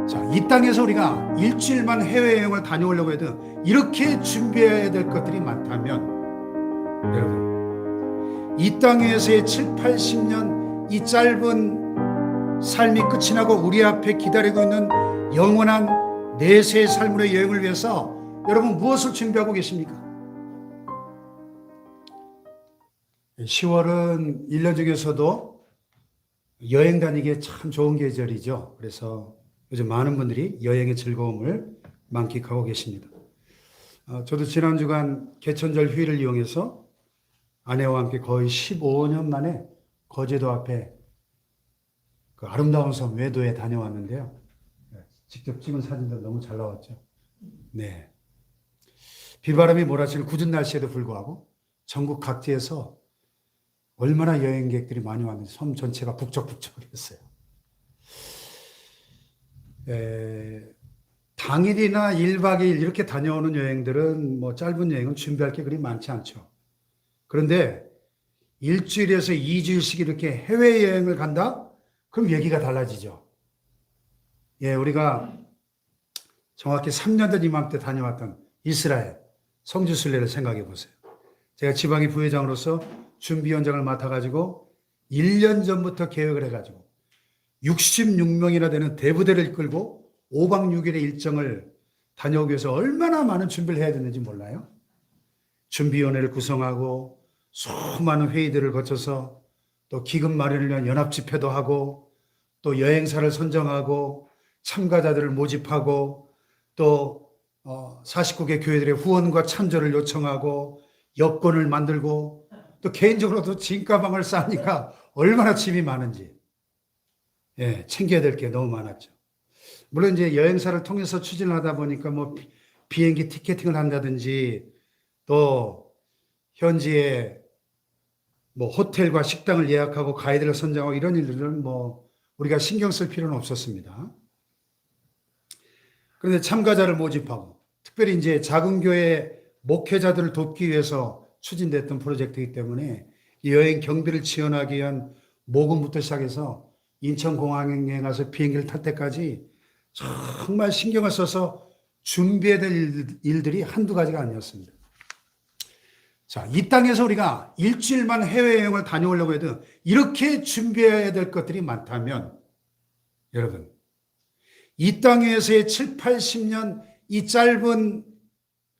자, 이 땅에서 우리가 일주일만 해외여행을 다녀오려고 해도 이렇게 준비해야 될 것들이 많다면, 여러분, 이 땅에서의 7, 80년 이 짧은 삶이 끝이 나고 우리 앞에 기다리고 있는 영원한 내세의 삶으로의 여행을 위해서 여러분 무엇을 준비하고 계십니까? 10월은 1년 중에서도 여행 다니기에 참 좋은 계절이죠. 그래서 요즘 많은 분들이 여행의 즐거움을 만끽하고 계십니다. 저도 지난 주간 개천절 휴일을 이용해서 아내와 함께 거의 15년 만에 거제도 앞에 그 아름다운 섬 외도에 다녀왔는데요. 직접 찍은 사진도 너무 잘 나왔죠. 네. 비바람이 몰아치는 궂은 날씨에도 불구하고 전국 각지에서 얼마나 여행객들이 많이 왔는지 섬 전체가 북적북적했어요. 당일이나 1박 2일 이렇게 다녀오는 여행들은 뭐 짧은 여행은 준비할 게 그리 많지 않죠. 그런데 일주일에서 2주일씩 이렇게 해외여행을 간다? 그럼 얘기가 달라지죠. 우리가 정확히 3년 전 이맘때 다녀왔던 이스라엘 성지순례를 생각해 보세요. 제가 지방의 부회장으로서 준비 현장을 맡아가지고 1년 전부터 계획을 해가지고 66명이나 되는 대부대를 이끌고 5박 6일의 일정을 다녀오기 위해서 얼마나 많은 준비를 해야 되는지 몰라요? 준비위원회를 구성하고 수많은 회의들을 거쳐서 또 기금 마련을 위한 연합집회도 하고 또 여행사를 선정하고 참가자들을 모집하고 또 49개 교회들의 후원과 찬조를 요청하고 여권을 만들고 또 개인적으로도 짐가방을 싸니까 얼마나 짐이 많은지 챙겨야 될 게 너무 많았죠. 물론 이제 여행사를 통해서 추진을 하다 보니까 뭐 비행기 티켓팅을 한다든지 또 현지에 뭐 호텔과 식당을 예약하고 가이드를 선정하고 이런 일들은 뭐 우리가 신경 쓸 필요는 없었습니다. 그런데 참가자를 모집하고 특별히 이제 작은 교회 목회자들을 돕기 위해서 추진됐던 프로젝트이기 때문에 여행 경비를 지원하기 위한 모금부터 시작해서 인천공항에 가서 비행기를 탈 때까지 정말 신경을 써서 준비해야 될 일들이 한두 가지가 아니었습니다. 자, 이 땅에서 우리가 일주일만 해외여행을 다녀오려고 해도 이렇게 준비해야 될 것들이 많다면, 여러분, 이 땅에서의 7, 80년 이 짧은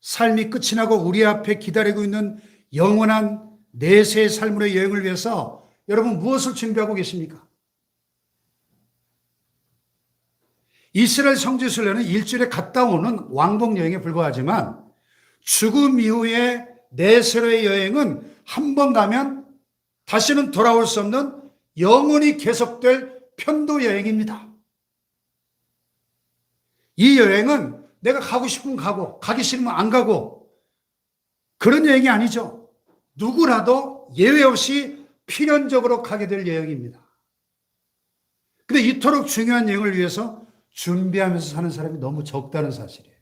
삶이 끝이 나고 우리 앞에 기다리고 있는 영원한 내세의 삶으로의 여행을 위해서 여러분 무엇을 준비하고 계십니까? 이스라엘 성지순례는 일주일에 갔다 오는 왕복 여행에 불과하지만 죽음 이후에 내세로의 여행은 한 번 가면 다시는 돌아올 수 없는 영원히 계속될 편도 여행입니다. 이 여행은 내가 가고 싶으면 가고 가기 싫으면 안 가고 그런 여행이 아니죠. 누구라도 예외 없이 필연적으로 가게 될 여행입니다. 그런데 이토록 중요한 여행을 위해서 준비하면서 사는 사람이 너무 적다는 사실이에요.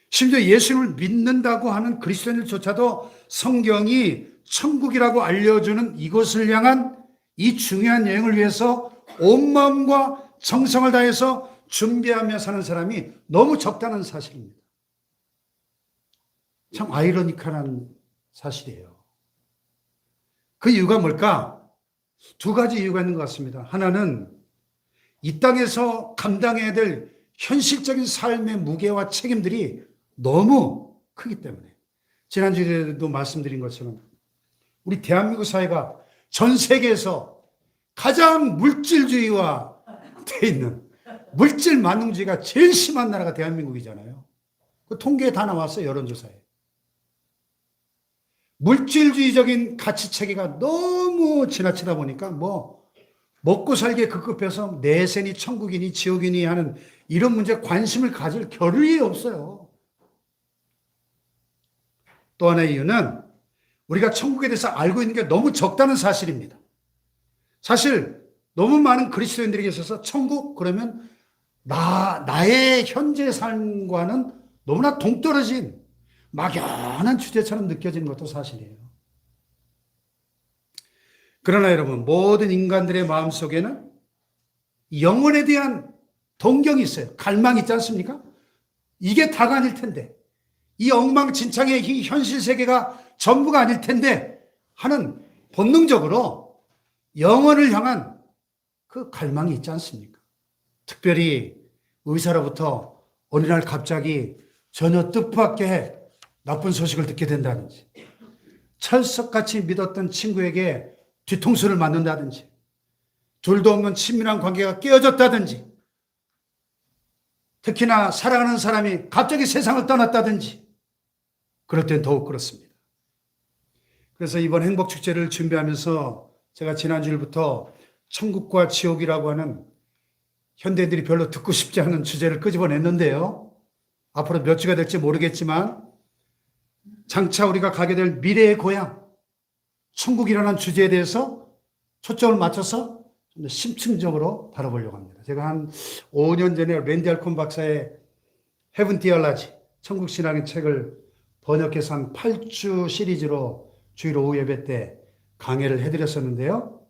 심지어 예수님을 믿는다고 하는 그리스도인들조차도 성경이 천국이라고 알려주는 이곳을 향한 이 중요한 여행을 위해서 온 마음과 정성을 다해서 준비하며 사는 사람이 너무 적다는 사실입니다. 참 아이러니컬한 사실이에요. 그 이유가 뭘까? 두 가지 이유가 있는 것 같습니다. 하나는 이 땅에서 감당해야 될 현실적인 삶의 무게와 책임들이 너무 크기 때문에, 지난주에도 말씀드린 것처럼 우리 대한민국 사회가 전 세계에서 가장 물질주의화 돼 있는 물질 만능주의가 제일 심한 나라가 대한민국이잖아요. 그 통계에 다 나왔어요. 여론조사에. 물질주의적인 가치체계가 너무 지나치다 보니까 뭐 먹고 살기에 급급해서 내세니 천국이니 지옥이니 하는 이런 문제에 관심을 가질 겨를이 없어요. 또 하나의 이유는 우리가 천국에 대해서 알고 있는 게 너무 적다는 사실입니다. 사실 너무 많은 그리스도인들에게 있어서 천국 그러면 나의 현재 삶과는 너무나 동떨어진 막연한 주제처럼 느껴지는 것도 사실이에요. 그러나 여러분, 모든 인간들의 마음속에는 영혼에 대한 동경이 있어요. 갈망이 있지 않습니까? 이게 다가 아닐 텐데, 이 엉망진창의 이 현실 세계가 전부가 아닐 텐데 하는 본능적으로 영혼을 향한 그 갈망이 있지 않습니까? 특별히 의사로부터 어느 날 갑자기 전혀 뜻밖의 나쁜 소식을 듣게 된다든지, 철석같이 믿었던 친구에게 뒤통수를 맞는다든지, 둘도 없는 친밀한 관계가 깨어졌다든지, 특히나 사랑하는 사람이 갑자기 세상을 떠났다든지, 그럴 땐 더욱 그렇습니다. 그래서 이번 행복축제를 준비하면서 제가 지난주일부터 천국과 지옥이라고 하는 현대인들이 별로 듣고 싶지 않은 주제를 끄집어냈는데요. 앞으로 몇 주가 될지 모르겠지만 장차 우리가 가게 될 미래의 고향, 천국이라는 주제에 대해서 초점을 맞춰서 좀 더 심층적으로 다뤄보려고 합니다. 제가 한 5년 전에 랜디 알콘 박사의 헤븐 디얼라지, 천국신학의 책을 번역해서 한 8주 시리즈로 주일 오후 예배 때 강해를 해드렸었는데요.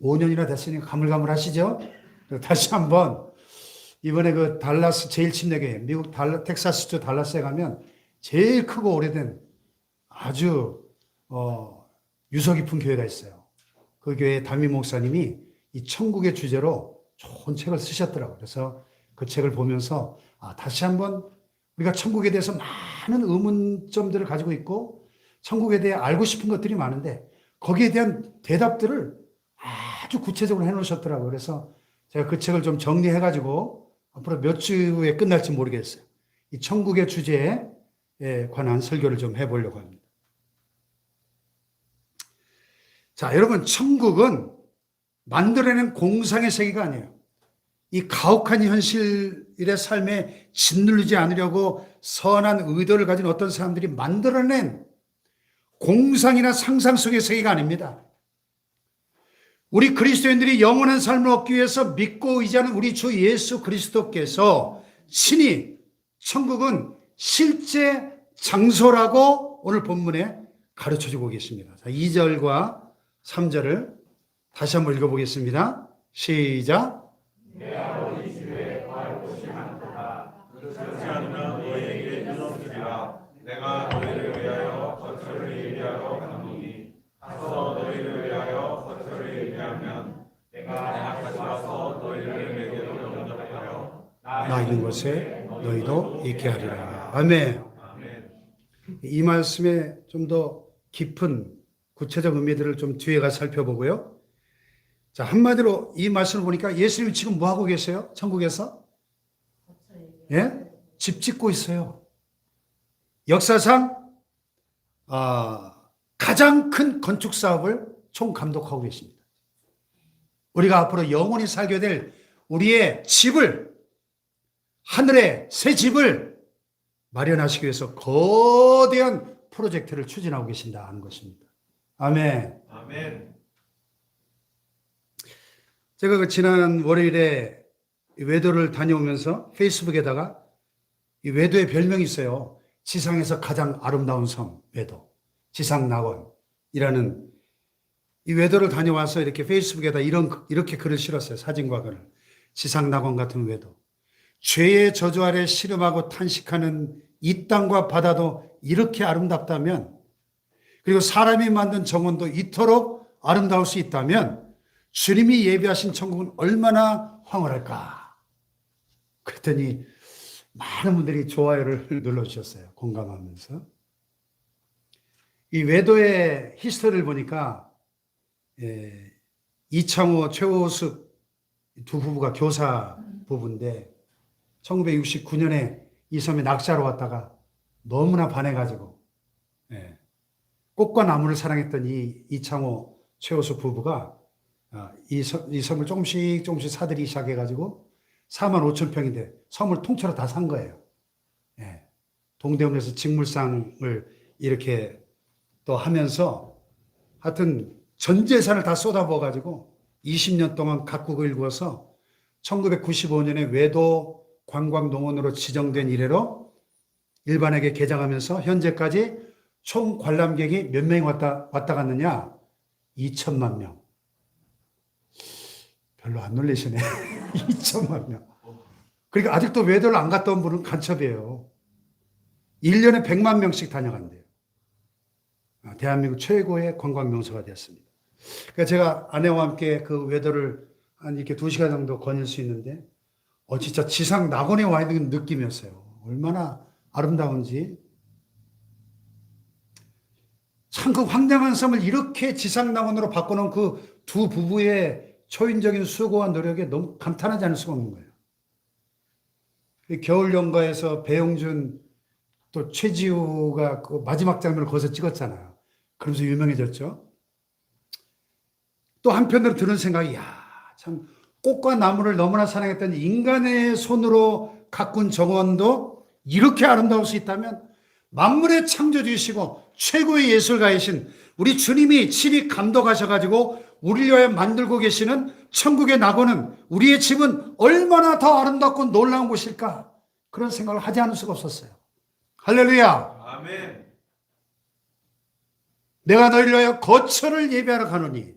5년이나 됐으니까 가물가물하시죠? 다시 한번 이번에 그 달라스 제1침례교회, 미국 텍사스주 달라스에 가면 제일 크고 오래된 아주 유서 깊은 교회가 있어요. 그 교회 담임 목사님이 이 천국의 주제로 좋은 책을 쓰셨더라고요. 그래서 그 책을 보면서 다시 한번 우리가 천국에 대해서 많은 의문점들을 가지고 있고 천국에 대해 알고 싶은 것들이 많은데 거기에 대한 대답들을 아주 구체적으로 해놓으셨더라고요. 그래서 제가 그 책을 좀 정리해가지고 앞으로 몇 주에 끝날지 모르겠어요. 이 천국의 주제에 관한 설교를 좀 해보려고 합니다. 자, 여러분, 천국은 만들어낸 공상의 세계가 아니에요. 이 가혹한 현실의 삶에 짓누르지 않으려고 선한 의도를 가진 어떤 사람들이 만들어낸 공상이나 상상 속의 세계가 아닙니다. 우리 그리스도인들이 영원한 삶을 얻기 위해서 믿고 의지하는 우리 주 예수 그리스도께서 친히 천국은 실제 장소라고 오늘 본문에 가르쳐주고 계십니다. 자, 2절과 3절을 다시 한번 읽어보겠습니다. 시작. 내 아버지 집에 갈 곳이 많도다. 그렇지 않으면 너희에게 이르시리라. 내가 너희를 위하여 거처를 예비하러 가노니 가서 너희를 위하여 거처를 예비하면 내가 다시 와서 너희를 내게로 영접하여 나 있는 곳에 너희도 있게 하리라. 아멘. 이 말씀에 좀 더 깊은 구체적 의미들을 좀 뒤에 가서 살펴보고요. 자, 한마디로 이 말씀을 보니까 예수님이 지금 뭐 하고 계세요? 천국에서? 예? 집 짓고 있어요. 역사상 가장 큰 건축 사업을 총감독하고 계십니다. 우리가 앞으로 영원히 살게 될 우리의 집을, 하늘의 새 집을 마련하시기 위해서 거대한 프로젝트를 추진하고 계신다는 것입니다. 아멘. 아멘. 제가 그 지난 월요일에 외도를 다녀오면서 페이스북에다가 이 외도의 별명이 있어요. 지상에서 가장 아름다운 섬, 외도. 지상낙원이라는 이 외도를 다녀와서 이렇게 페이스북에다 이렇게 글을 실었어요. 사진과 글을. 지상낙원 같은 외도. 죄의 저주 아래 씨름하고 탄식하는 이 땅과 바다도 이렇게 아름답다면, 그리고 사람이 만든 정원도 이토록 아름다울 수 있다면 주님이 예비하신 천국은 얼마나 황홀할까. 그랬더니 많은 분들이 좋아요를 눌러주셨어요. 공감하면서. 이 외도의 히스토리를 보니까 이창호, 최호숙 두 부부가 교사 부부인데 1969년에 이 섬에 낚시하러 왔다가 너무나 반해가지고 꽃과 나무를 사랑했던 이 이창호, 최호숙 부부가 이 섬을 조금씩 사들이기 시작해가지고 4만 5천 평인데 섬을 통째로 다 산 거예요. 동대문에서 직물상을 이렇게 또 하면서 하여튼 전 재산을 다 쏟아부어가지고 20년 동안 각국을 일구어서 1995년에 외도 관광농원으로 지정된 이래로 일반에게 개장하면서 현재까지 총 관람객이 몇 명이 왔다 갔느냐? 2천만 명. 별로 안 놀라시네. 2천만 명. 그러니까 아직도 외도를 안 갔다 온 분은 간첩이에요. 1년에 100만 명씩 다녀간대요. 대한민국 최고의 관광 명소가 되었습니다. 그러니까 제가 아내와 함께 그 외도를 한 이렇게 2시간 정도 거닐 수 있는데, 진짜 지상 낙원에 와 있는 느낌이었어요. 얼마나 아름다운지. 참 그 황량한 섬을 이렇게 지상 낙원으로 바꿔놓은 그 두 부부의 초인적인 수고와 노력에 너무 감탄하지 않을 수가 없는 거예요. 겨울 연가에서 배용준 또 최지우가 그 마지막 장면을 거기서 찍었잖아요. 그러면서 유명해졌죠. 또 한편으로 드는 생각이, 참 꽃과 나무를 너무나 사랑했던 인간의 손으로 가꾼 정원도 이렇게 아름다울 수 있다면 만물의 창조주이시고 최고의 예술가이신 우리 주님이 친히 감독하셔가지고 우리를 위하여 만들고 계시는 천국의 낙원은, 우리의 집은 얼마나 더 아름답고 놀라운 곳일까, 그런 생각을 하지 않을 수가 없었어요. 할렐루야. 아멘. 내가 너희를 위하여 거처를 예비하러 가노니,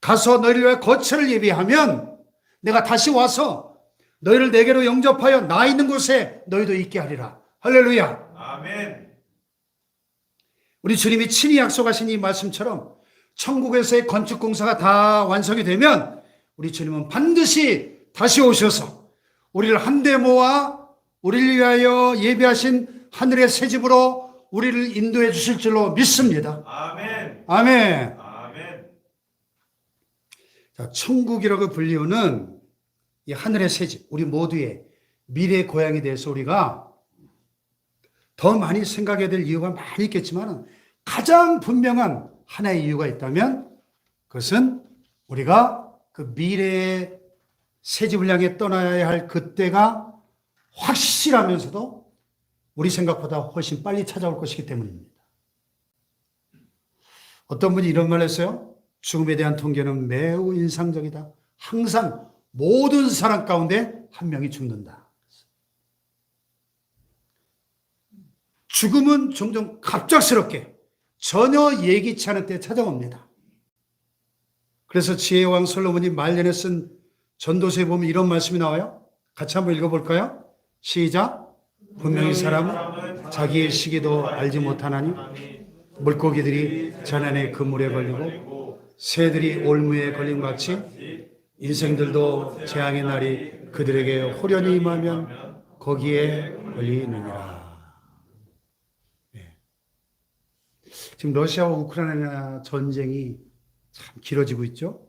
가서 너희를 위하여 거처를 예비하면 내가 다시 와서 너희를 내게로 영접하여 나 있는 곳에 너희도 있게 하리라. 할렐루야. 아멘. 우리 주님이 친히 약속하신 이 말씀처럼 천국에서의 건축 공사가 다 완성이 되면 우리 주님은 반드시 다시 오셔서 우리를 한데 모아 우리를 위하여 예비하신 하늘의 새 집으로 우리를 인도해 주실 줄로 믿습니다. 아멘. 아멘. 아멘. 자, 천국이라고 불리우는 이 하늘의 새 집, 우리 모두의 미래의 고향에 대해서 우리가 더 많이 생각해야 될 이유가 많이 있겠지만, 가장 분명한 하나의 이유가 있다면 그것은 우리가 그 미래의 새 집을 향해 떠나야 할 그때가 확실하면서도 우리 생각보다 훨씬 빨리 찾아올 것이기 때문입니다. 어떤 분이 이런 말을 했어요. 죽음에 대한 통계는 매우 인상적이다. 항상 모든 사람 가운데 한 명이 죽는다. 죽음은 종종 갑작스럽게 전혀 예기치 않은 때 찾아옵니다. 그래서 지혜왕 솔로몬이 말년에 쓴 전도서에 보면 이런 말씀이 나와요. 같이 한번 읽어볼까요? 시작. 분명히 사람은 자기의 시기도 알지 못하나니 물고기들이 자난의 그물에 걸리고 새들이 올무에 걸린 같이 인생들도 재앙의 날이 그들에게 호련히 임하면 거기에 걸리느니라. 지금 러시아와 우크라이나 전쟁이 참 길어지고 있죠.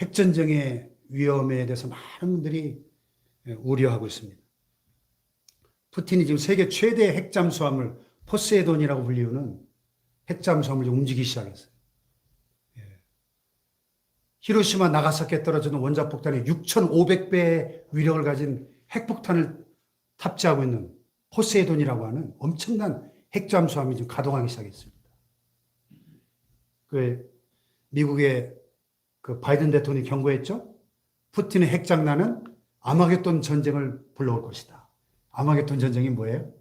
핵전쟁의 위험에 대해서 많은 분들이 우려하고 있습니다. 푸틴이 지금 세계 최대 핵잠수함을 포세이돈이라고 불리우는 핵잠수함을 움직이기 시작했어요. 히로시마 나가사키에 떨어지는 원자폭탄의 6,500배의 위력을 가진 핵폭탄을 탑재하고 있는 포세이돈이라고 하는 엄청난 핵잠수함이 지금 가동하기 시작했습니다. 미국의 그 바이든 대통령이 경고했죠. 푸틴의 핵장난은 아마겟돈 전쟁을 불러올 것이다. 아마겟돈 전쟁이 뭐예요?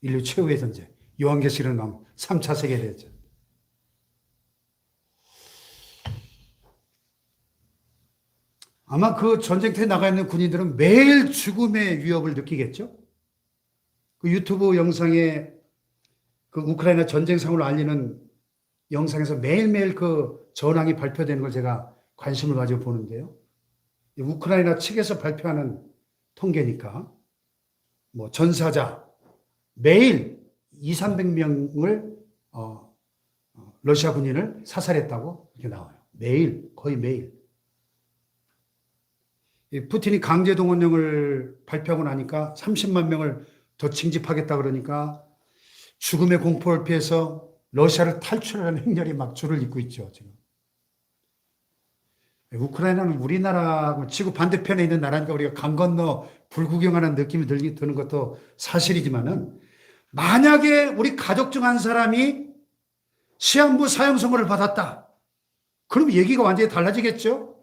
인류 최후의 전쟁. 요한계시록에 나온 3차 세계대전. 아마 그 전쟁터에 나가 있는 군인들은 매일 죽음의 위협을 느끼겠죠. 그 유튜브 영상에 그 우크라이나 전쟁 상황을 알리는 영상에서 매일매일 그 전황이 발표되는 걸 제가 관심을 가지고 보는데요. 우크라이나 측에서 발표하는 통계니까 뭐 전사자 매일 200~300명을 러시아 군인을 사살했다고 이렇게 나와요. 매일, 거의 매일. 푸틴이 강제동원령을 발표하고 나니까 30만 명을 더 징집하겠다 그러니까 죽음의 공포를 피해서 러시아를 탈출하는 행렬이 막 줄을 잇고 있죠, 지금. 우크라이나는 우리나라하고 지구 반대편에 있는 나라니까 우리가 강 건너 불구경하는 느낌이 드는 것도 사실이지만은, 만약에 우리 가족 중 한 사람이 시한부 사형 선고를 받았다. 그럼 얘기가 완전히 달라지겠죠?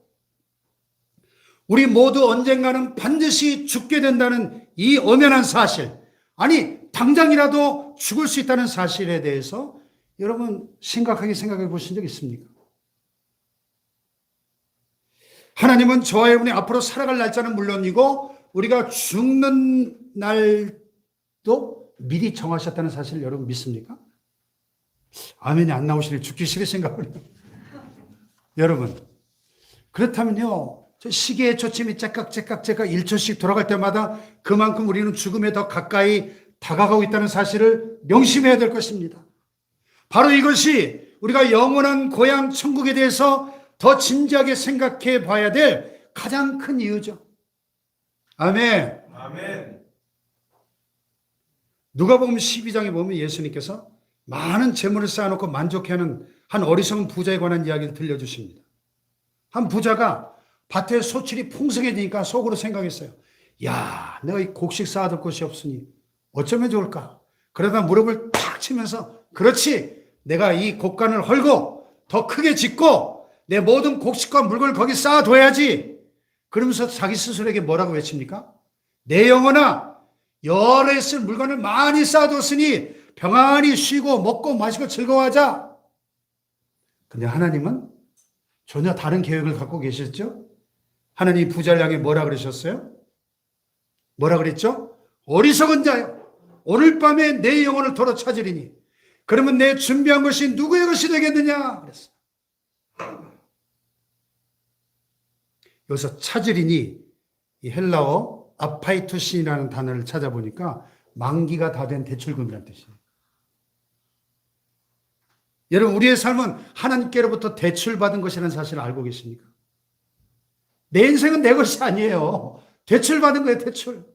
우리 모두 언젠가는 반드시 죽게 된다는 이 엄연한 사실, 아니 당장이라도 죽을 수 있다는 사실에 대해서 여러분 심각하게 생각해 보신 적 있습니까? 하나님은 저와 여러분이 앞으로 살아갈 날짜는 물론이고 우리가 죽는 날도 미리 정하셨다는 사실을 여러분 믿습니까? 아멘이 안 나오시니 죽기 싫으신가 보네요. 여러분, 그렇다면요, 저 시계의 초침이 째깍째깍 1초씩 돌아갈 때마다 그만큼 우리는 죽음에 더 가까이 다가가고 있다는 사실을 명심해야 될 것입니다. 바로 이것이 우리가 영원한 고향 천국에 대해서 더 진지하게 생각해 봐야 될 가장 큰 이유죠. 아멘. 아멘. 누가복음 12장에 보면 예수님께서 많은 재물을 쌓아놓고 만족해하는 한 어리석은 부자에 관한 이야기를 들려주십니다. 한 부자가 밭에 소출이 풍성해지니까 속으로 생각했어요. 야, 내가 이 곡식 쌓아둘 곳이 없으니 어쩌면 좋을까? 그러다 무릎을 탁 치면서 그렇지, 내가 이 곡간을 헐고 더 크게 짓고 내 모든 곡식과 물건을 거기 쌓아둬야지. 그러면서 자기 스스로에게 뭐라고 외칩니까? 내 영혼아, 여러 해 쓸 물건을 많이 쌓아뒀으니 평안히 쉬고 먹고 마시고 즐거워하자. 근데 하나님은 전혀 다른 계획을 갖고 계셨죠? 하나님 부자를 향해 뭐라 그러셨어요? 뭐라 그랬죠? 어리석은 자여, 오늘 밤에 내 영혼을 도로 찾으리니 그러면 내 준비한 것이 누구의 것이 되겠느냐? 그랬어요. 여기서 찾으리니 이 헬라어 아파이투신이라는 단어를 찾아보니까 만기가 다 된 대출금이라는 뜻이에요. 여러분, 우리의 삶은 하나님께로부터 대출받은 것이라는 사실을 알고 계십니까? 내 인생은 내 것이 아니에요. 대출받은 거예요, 대출.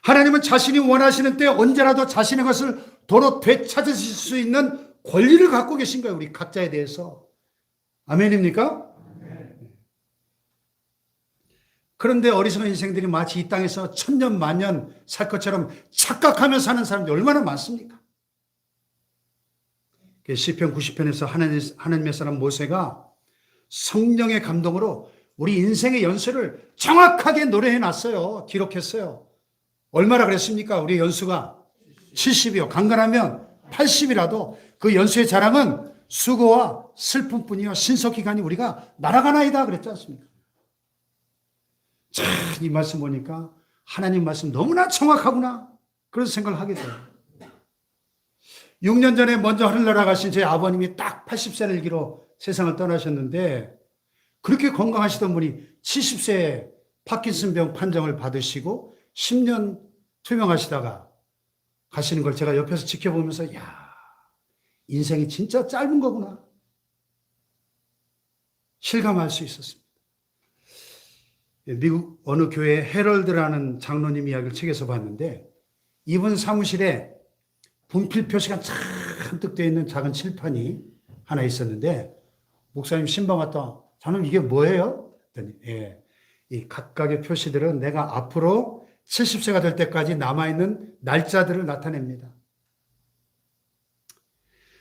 하나님은 자신이 원하시는 때 언제라도 자신의 것을 도로 되찾으실 수 있는 권리를 갖고 계신 거예요, 우리 각자에 대해서. 아멘입니까? 그런데 어리석은 인생들이 마치 이 땅에서 천년 만년 살 것처럼 착각하며 사는 사람들이 얼마나 많습니까? 시편 90편에서 하나님의 사람 모세가 성령의 감동으로 우리 인생의 연수를 정확하게 노래해 놨어요. 기록했어요. 얼마나 그랬습니까? 우리 연수가 70이요. 간간하면 80이라도 그 연수의 자랑은 수고와 슬픔뿐이요. 신속히가니 우리가 날아가나이다 그랬지 않습니까? 참, 이 말씀 보니까 하나님 말씀 너무나 정확하구나. 그런 생각을 하게 돼요. 6년 전에 먼저 하늘나라 가신 제 아버님이 딱 80세를 기로 세상을 떠나셨는데 그렇게 건강하시던 분이 70세에 파킨슨병 판정을 받으시고 10년 투병하시다가 가시는 걸 제가 옆에서 지켜보면서 야, 인생이 진짜 짧은 거구나. 실감할 수 있었습니다. 미국 어느 교회 헤럴드라는 장로님 이야기를 책에서 봤는데 이분 사무실에 분필 표시가 잔뜩 되어 있는 작은 칠판이 하나 있었는데 목사님 신방 왔다. 저는 이게 뭐예요? 그랬더니 이 각각의 표시들은 내가 앞으로 70세가 될 때까지 남아있는 날짜들을 나타냅니다.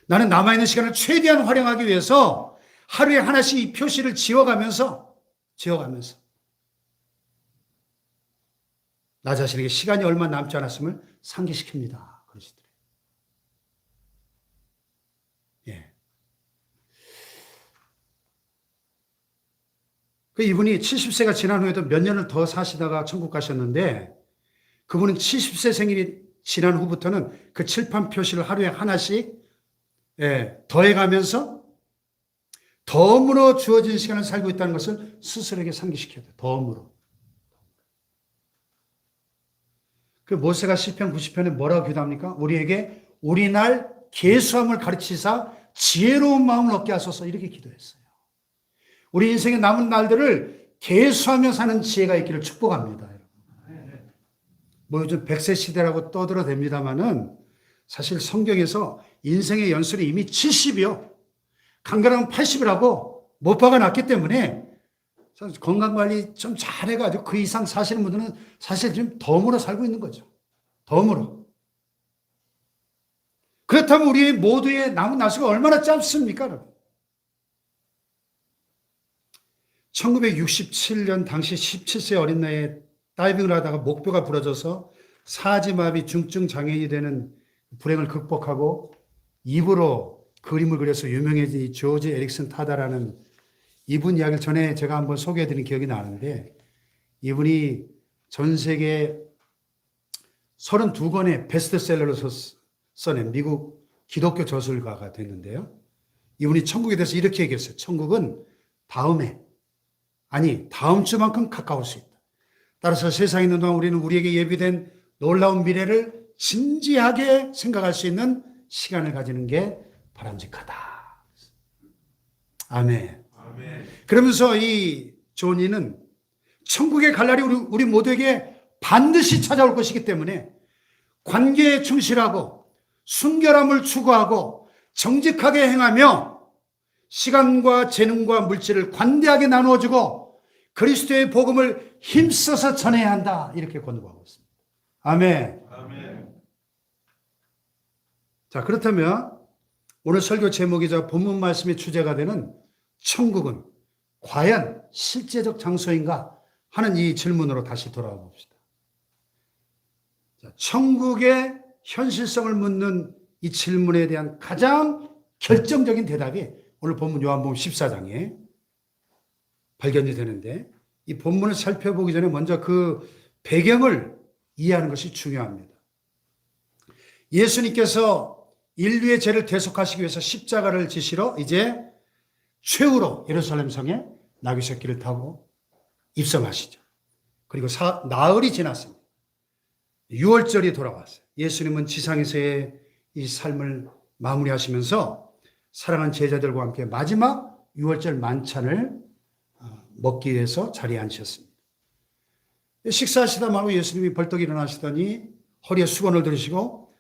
나는 남아있는 시간을 최대한 활용하기 위해서 하루에 하나씩 이 표시를 지워가면서 나 자신에게 시간이 얼마 남지 않았음을 상기시킵니다. 그러시더래요. 이분이 70세가 지난 후에도 몇 년을 더 사시다가 천국 가셨는데 그분은 70세 생일이 지난 후부터는 그 칠판 표시를 하루에 하나씩 더해가면서 덤으로 주어진 시간을 살고 있다는 것을 스스로에게 상기시켜야 돼요. 덤으로. 그 모세가 시편 90편에 뭐라고 기도합니까? 우리에게 우리 날 계수함을 가르치사 지혜로운 마음을 얻게 하소서 이렇게 기도했어요. 우리 인생의 남은 날들을 계수하며 사는 지혜가 있기를 축복합니다. 뭐 요즘 100세 시대라고 떠들어댑니다마는 사실 성경에서 인생의 연수는 이미 70이요. 간간하면 80이라고 못 박아놨기 때문에 건강관리 좀 잘해가지고 그 이상 사시는 분들은 사실 지금 덤으로 살고 있는 거죠. 덤으로. 그렇다면 우리 모두의 남은 날수가 얼마나 짧습니까? 여러분? 1967년 당시 17세 어린 나이에 다이빙을 하다가 목뼈가 부러져서 사지마비 중증 장애인이 되는 불행을 극복하고 입으로 그림을 그려서 유명해진 이 조지 에릭슨 타다라는 이분 이야기를 전에 제가 한번 소개해드린 기억이 나는데, 이분이 전 세계 32권의 베스트셀러를 써낸 미국 기독교 저술가가 됐는데요. 이분이 천국에 대해서 이렇게 얘기했어요. 천국은 다음 주만큼 가까울 수 있다. 따라서 세상에 있는 동안 우리는 우리에게 예비된 놀라운 미래를 진지하게 생각할 수 있는 시간을 가지는 게 바람직하다. 아멘. 그러면서 이 조니는 천국에 갈 날이 우리 모두에게 반드시 찾아올 것이기 때문에 관계에 충실하고 순결함을 추구하고 정직하게 행하며 시간과 재능과 물질을 관대하게 나누어주고 그리스도의 복음을 힘써서 전해야 한다. 이렇게 권고하고 있습니다. 아멘. 자, 그렇다면 오늘 설교 제목이자 본문 말씀의 주제가 되는 천국은 과연 실제적 장소인가 하는 이 질문으로 다시 돌아와 봅시다. 자, 천국의 현실성을 묻는 이 질문에 대한 가장 결정적인 대답이 오늘 본문 요한복음 14장에 발견이 되는데, 이 본문을 살펴보기 전에 먼저 그 배경을 이해하는 것이 중요합니다. 예수님께서 인류의 죄를 대속하시기 위해서 십자가를 지시러 이제 최후로 예루살렘 성에 나귀 새끼를 타고 입성하시죠. 그리고 나흘이 지났습니다. 6월절이 돌아왔어요. 예수님은 지상에서의 이 삶을 마무리하시면서 사랑하는 제자들과 함께 마지막 6월절 만찬을 먹기 위해서 자리에 앉으셨습니다. 식사하시다 말고 예수님이 벌떡 일어나시더니 허리에 수건을 들으시고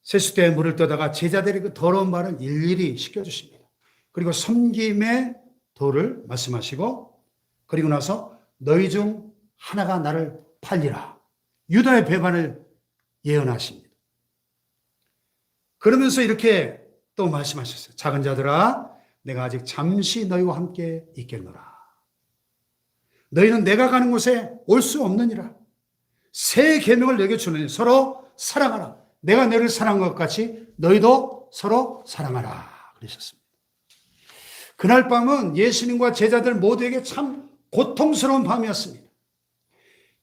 세숫대에 물을 떠다가 제자들의 그 더러운 발을 일일이 씻겨주십니다. 그리고 섬김의 도를 말씀하시고, 그리고 나서 너희 중 하나가 나를 팔리라, 유다의 배반을 예언하십니다. 그러면서 이렇게 또 말씀하셨어요. 작은 자들아, 내가 아직 잠시 너희와 함께 있겠노라. 너희는 내가 가는 곳에 올 수 없느니라. 새 계명을 너희에게 주느니 서로 사랑하라. 내가 너희를 사랑한 것 같이 너희도 서로 사랑하라. 그러셨습니다. 그날 밤은 예수님과 제자들 모두에게 참 고통스러운 밤이었습니다.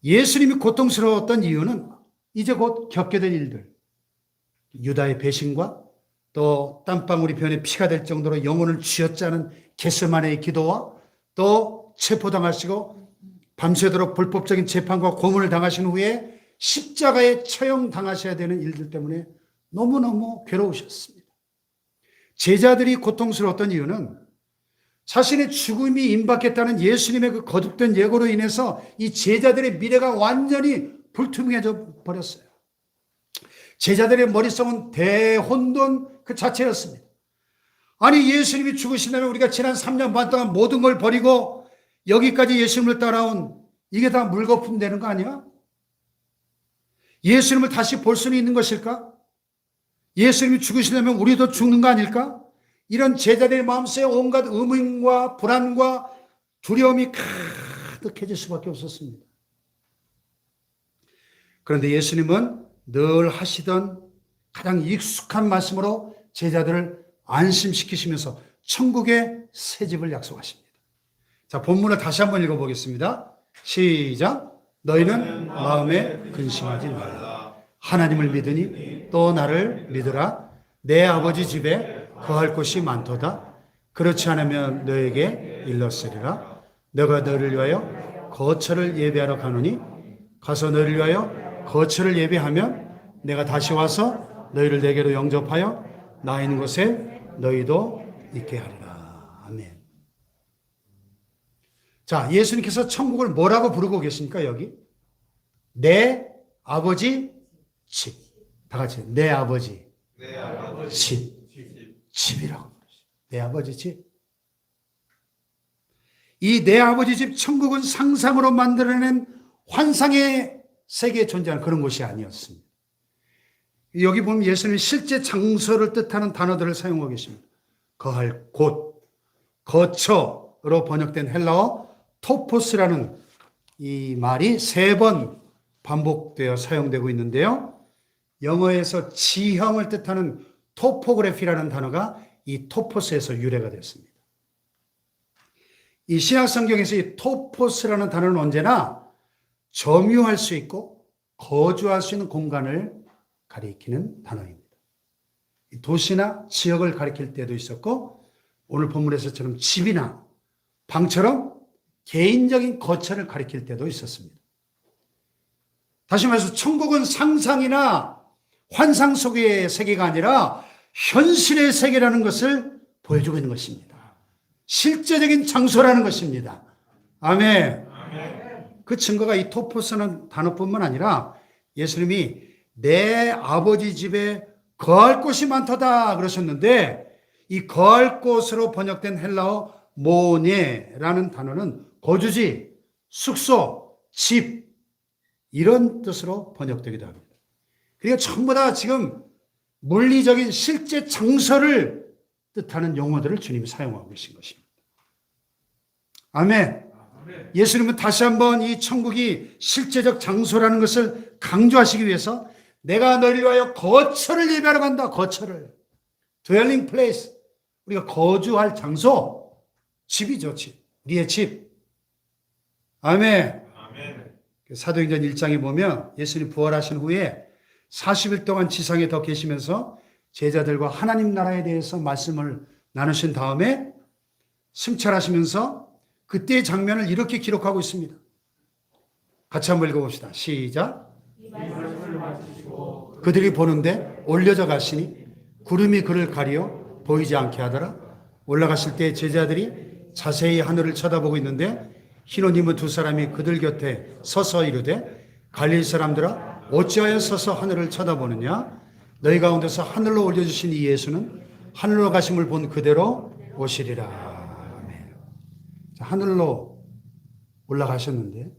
예수님이 고통스러웠던 이유는 이제 곧 겪게 될 일들, 유다의 배신과 또 땀방울이 변해 피가 될 정도로 영혼을 쥐어짜는 겟세마네의 기도와 또 체포당하시고 밤새도록 불법적인 재판과 고문을 당하신 후에 십자가에 처형당하셔야 되는 일들 때문에 너무너무 괴로우셨습니다. 제자들이 고통스러웠던 이유는 자신의 죽음이 임박했다는 예수님의 그 거듭된 예고로 인해서 이 제자들의 미래가 완전히 불투명해져 버렸어요. 제자들의 머릿속은 대혼돈 그 자체였습니다. 아니, 예수님이 죽으신다면 우리가 지난 3년 반 동안 모든 걸 버리고 여기까지 예수님을 따라온, 이게 다 물거품 되는 거 아니야? 예수님을 다시 볼 수는 있는 것일까? 예수님이 죽으시려면 우리도 죽는 거 아닐까? 이런 제자들의 마음속에 온갖 의문과 불안과 두려움이 가득해질 수밖에 없었습니다. 그런데 예수님은 늘 하시던 가장 익숙한 말씀으로 제자들을 안심시키시면서 천국의 새 집을 약속하십니다. 자, 본문을 다시 한번 읽어보겠습니다. 시작. 너희는 마음에 근심하지 말라. 하나님을 믿으니 또 나를 믿으라. 내 아버지 집에 거할 곳이 많도다. 그렇지 않으면 너에게 일렀으리라. 내가 너를 위하여 거처를 예배하러 가노니 가서 너를 위하여 거처를 예배하면 내가 다시 와서 너희를 내게로 영접하여 나 있는 곳에 너희도 있게 하리라. 아멘. 자, 예수님께서 천국을 뭐라고 부르고 계십니까? 여기 내 아버지 집. 다 같이 내 아버지 집. 집이라고 부르죠. 내 아버지 집. 이 내 아버지 집 천국은 상상으로 만들어낸 환상의 세계에 존재하는 그런 곳이 아니었습니다. 여기 보면 예수님은 실제 장소를 뜻하는 단어들을 사용하고 계십니다. 거할 곳, 거처로 번역된 헬라어 토포스라는 이 말이 3번 반복되어 사용되고 있는데요. 영어에서 지형을 뜻하는 토포그래피라는 단어가 이 토포스에서 유래가 됐습니다. 이 신약 성경에서 이 토포스라는 단어는 언제나 점유할 수 있고 거주할 수 있는 공간을 가리키는 단어입니다. 도시나 지역을 가리킬 때도 있었고 오늘 본문에서처럼 집이나 방처럼 개인적인 거처를 가리킬 때도 있었습니다. 다시 말해서 천국은 상상이나 환상 속의 세계가 아니라 현실의 세계라는 것을 보여주고 있는 것입니다. 실제적인 장소라는 것입니다. 아멘. 그 증거가 이 토포스는 단어뿐만 아니라 예수님이 내 아버지 집에 거할 곳이 많도다 그러셨는데 이 거할 곳으로 번역된 헬라어 모네라는 단어는 거주지, 숙소, 집 이런 뜻으로 번역되기도 합니다. 그러니까 전부 다 지금 물리적인 실제 장소를 뜻하는 용어들을 주님이 사용하고 계신 것입니다. 아멘. 예수님은 다시 한번 이 천국이 실제적 장소라는 것을 강조하시기 위해서 내가 너희를 위하여 거처를 예비하러 간다. 거처를. dwelling place. 우리가 거주할 장소. 집이죠. 집. 우리의 집. 아멘. 사도행전 1장에 보면 예수님 부활하신 후에 40일 동안 지상에 더 계시면서 제자들과 하나님 나라에 대해서 말씀을 나누신 다음에 승천하시면서 그때의 장면을 이렇게 기록하고 있습니다. 같이 한번 읽어봅시다. 시작. 그들이 보는데 올려져 가시니 구름이 그를 가리어 보이지 않게 하더라. 올라가실 때 제자들이 자세히 하늘을 쳐다보고 있는데 흰옷 입은 두 사람이 그들 곁에 서서 이르되 갈릴리 사람들아 어찌하여 서서 하늘을 쳐다보느냐. 너희 가운데서 하늘로 올려주신 이 예수는 하늘로 가심을 본 그대로 오시리라. 하늘로 올라가셨는데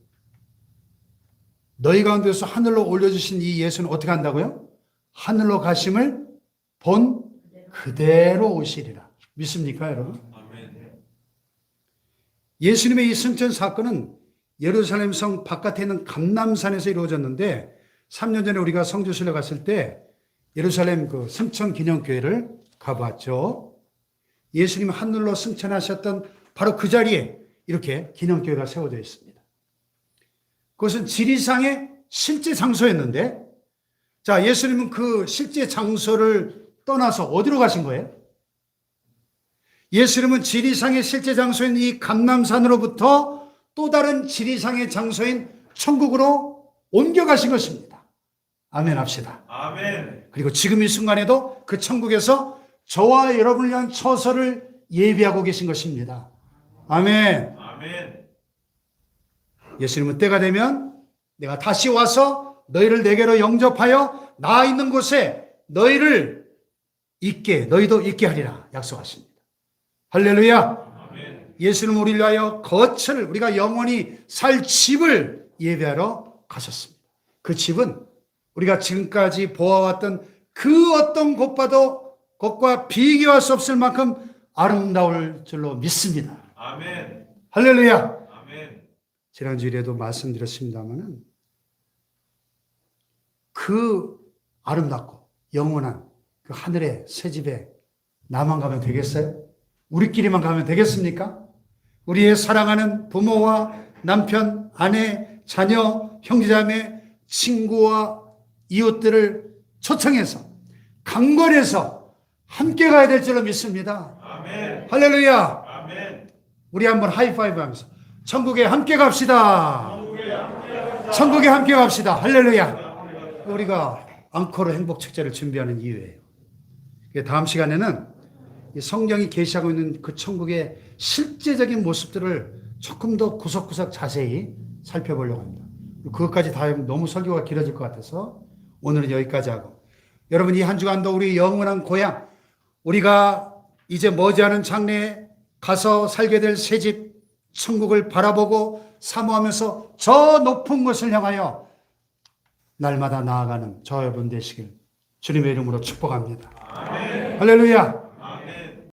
너희 가운데서 하늘로 올려주신 이 예수는 어떻게 한다고요? 하늘로 가심을 본 그대로 오시리라. 믿습니까 여러분? 예수님의 이 승천 사건은 예루살렘 성 바깥에 있는 감람산에서 이루어졌는데 3년 전에 우리가 성지순례 갔을 때 예루살렘 그 승천 기념교회를 가봤죠. 예수님 하늘로 승천하셨던 바로 그 자리에 이렇게 기념교회가 세워져 있습니다. 그것은 지리상의 실제 장소였는데 자, 예수님은 그 실제 장소를 떠나서 어디로 가신 거예요? 예수님은 지리상의 실제 장소인 이 감람산으로부터 또 다른 지리상의 장소인 천국으로 옮겨가신 것입니다. 아멘 합시다. 아멘. 그리고 지금 이 순간에도 그 천국에서 저와 여러분을 위한 처소를 예비하고 계신 것입니다. 아멘. 아멘. 예수님은 때가 되면 내가 다시 와서 너희를 내게로 영접하여 나 있는 곳에 너희를 있게 너희도 있게 하리라 약속하십니다. 할렐루야. 아멘. 예수는 우리를 위하여 거처를 우리가 영원히 살 집을 예비하러 가셨습니다. 그 집은 우리가 지금까지 보아왔던 그 어떤 곳과 비교할 수 없을 만큼 아름다울 줄로 믿습니다. 아멘. 할렐루야. 아멘. 지난주에도 말씀드렸습니다마는 그 아름답고 영원한 그 하늘의 새 집에 나만 가면 되겠어요? 우리끼리만 가면 되겠습니까? 우리의 사랑하는 부모와 남편, 아내, 자녀, 형제자매, 친구와 이웃들을 초청해서 강권해서 함께 가야 될 줄로 믿습니다. 아멘. 할렐루야. 아멘. 우리 한번 하이파이브 하면서 천국에 함께 갑시다. 천국에 함께 갑시다. 할렐루야. 우리가 앙코르 행복 축제를 준비하는 이유예요. 다음 시간에는 성경이 계시하고 있는 그 천국의 실제적인 모습들을 조금 더 구석구석 자세히 살펴보려고 합니다. 그것까지 다 하면 너무 설교가 길어질 것 같아서 오늘은 여기까지 하고 여러분 이 한 주간도 우리 영원한 고향 우리가 이제 머지않은 장래에 가서 살게 될 새집 천국을 바라보고 사모하면서 저 높은 곳을 향하여 날마다 나아가는 저 여러분 되시길 주님의 이름으로 축복합니다. 아멘. 할렐루야.